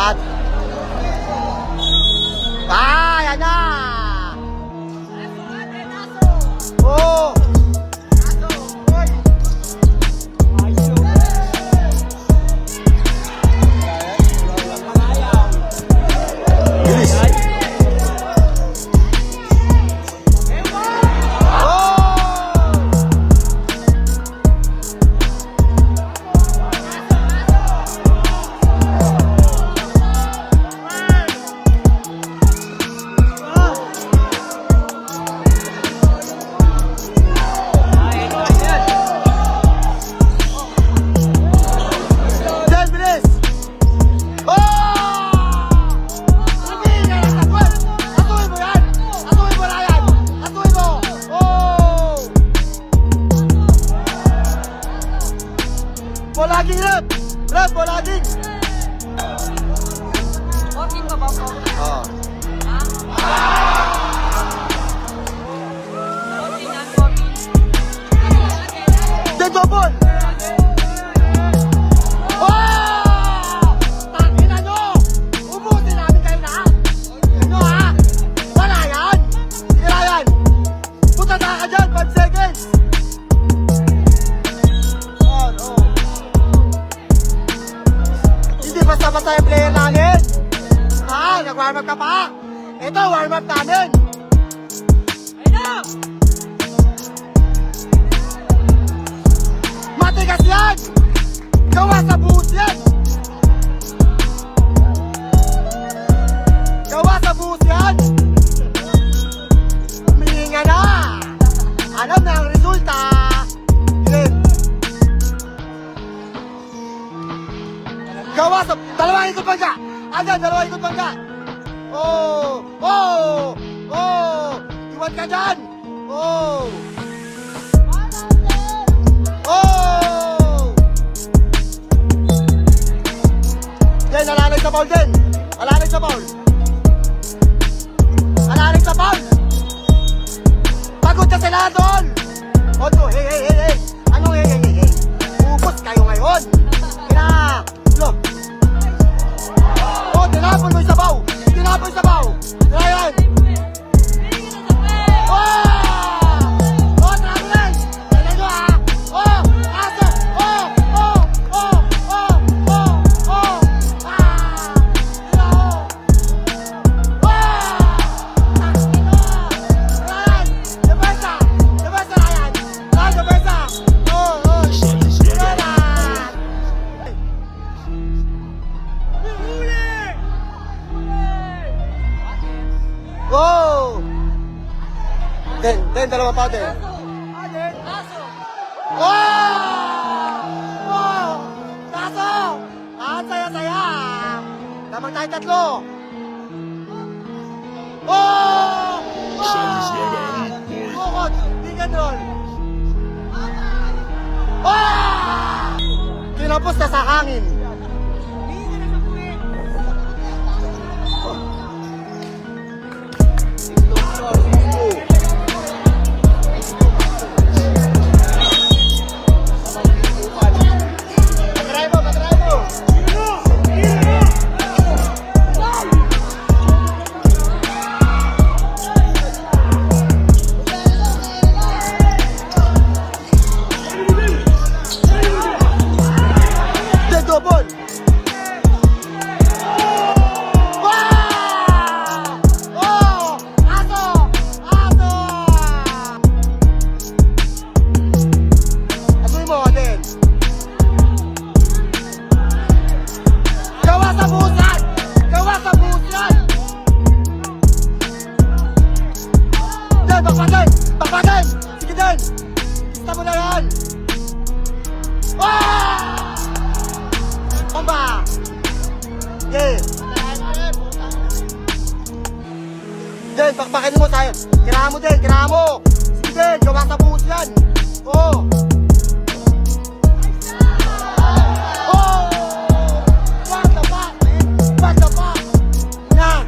Pat. Ah, yan na! Oh! Bilis! Bolaging rep! Rep, bolaging! Walking ka ba po? Oo. Walking yan, walking. Dead double! Oh! Tangina nyo! Ubusin namin kayo na! Ano ha? Wala yan! Tira yan! Punta na ka dyan! 5 seconds! On, oh. Hindi basta-basta yung player namin! Ha? Nag-warm up ka pa? Ito, warm up namin! Ayun na! Matigas yan! Gawa sa buhos yan! Gawa sa buhos yan! Humihinga na! Alam na ang resulta! Game! Gawa sa... Dalawang ikot bangga! Ayan, dalawang ikot bangga! Oh! Oh! Oh! Iwan ka dyan! Oh! Oh! Yan, alalay sa foul din. Alalay sa foul. Alalay sa foul. Pagod ka sila doon. Oto, hey, hey, hey, hey. Anong hey, hey, hey, hey? Ubus kayo ngayon. Kina, lo. Oh, tinapon mo yung sabaw. Tinapon yung sabaw. Ryan. Oh! Den, dalawa pa din. Aso! Oh! Oh! Kaso! Ang saya-saya! Dapat tayo tatlo! Oh! Bukod! Di ganun! Oh! Kinapos na sa hangin! Double! Bakbakan! Sige din! Basta mo na yan! Bomba! Yeah! Den, bakbakan mo tayo! Kirahan mo din! Kirahan mo! Sige din! Gawa sa buhos yan! Oh! Oh! What the fuck? What the fuck? Na!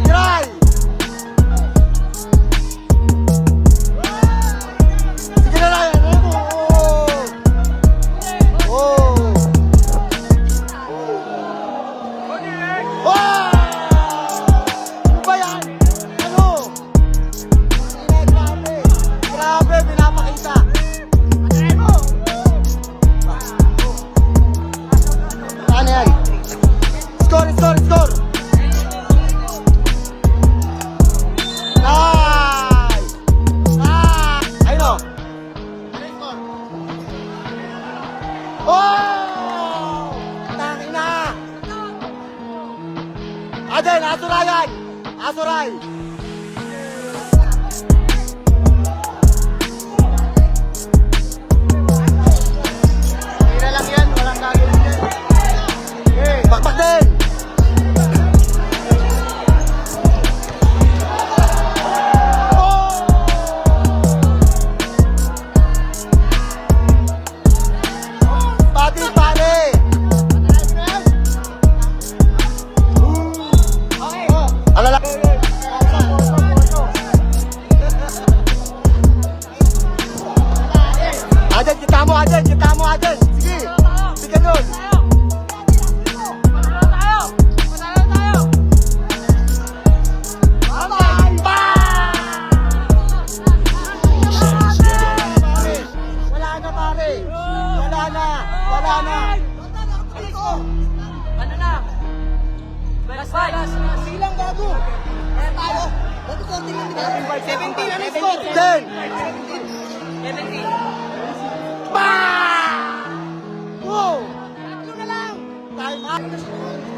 Try! Aden, Asurayan! Asuray! Tira lang yan, walang gagawin yan. Okay, bakbak din! Pati pare! Alala. Aden, kita mo, Aden, kita mo, Aden. Sige, sige doon. Panalo tayo! Panalo tayo! Wala na pare. Wala na. Wala na. Ano na? Last fight! Silang gago. Kaya tayo! 17 na score. 10. 17. Wow. Tatlo na lang. Time up.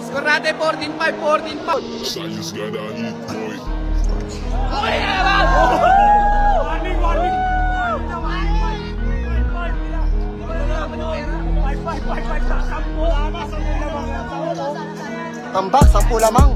Score natin 14-5, 14-5. Sayos ka na hit, boy. Okay na naman! Warning! Tambak, 10 lamang.